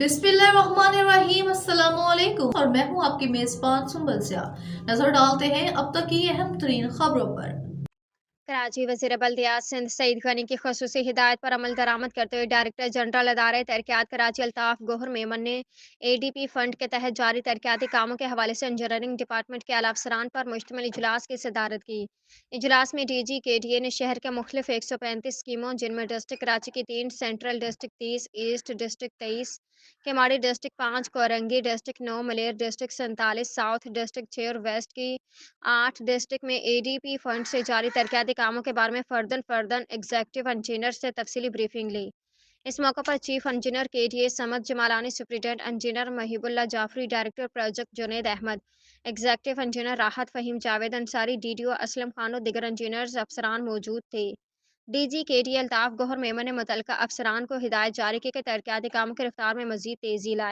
बिस्मिल्लाहिर्रहमानिर्रहीम अस्सलामुअलैकुम और मैं हूं आपकी मेजबान सुंबल सियाह। नजर डालते हैं अब तक की अहम तरीन खबरों पर। कराची वज़ीर बल्दियात सिंध सईद गनी की ख़ुसूसी हिदायत पर अमल दरामद करते हुए डायरेक्टर जनरल अदारे तरक्यात कराची अल्ताफ़ गोहर मेमन ने ADP फंड के तहत जारी तरक्याती कामों के हवाले से इंजीनियरिंग डिपार्टमेंट के आला अफसरान पर मुश्तमिल इजलास की सदारत की। इजलास में DG KDA ने शहर के मुख्तलिफ 135 स्कीमों जिनमें डिस्ट्रिक्ट कराची की 3, central district 30, east district 23, Keamari district 5, Korangi district 9, मलेर डिस्ट्रिक्ट 47, साउथ डिस्ट्रिक्ट 6 और वेस्ट की 8 डिस्ट्रिक्ट में ADP फंड से जारी तरक्याती कामों के बारे में फर्दन एग्जीक्यूटिव इंजीनियर से तफसीली ब्रीफिंग ली। इस मौके पर chief engineer KDA Samad Jamalani, superintendent engineer Mohibullah Jafri, director project Junaid Ahmed, executive engineer Rahat Fahim, Javed Ansari, DDO Aslam Khan और दिगर इंजीनियर्स अफसरान मौजूद थे। DG KDA अल्ताफ गौहर मेमन ने मुतल्लिका अफसरान को हिदायत जारी की कि तरक्याती कामों की रफ्तार में मजीद तेजी लाए।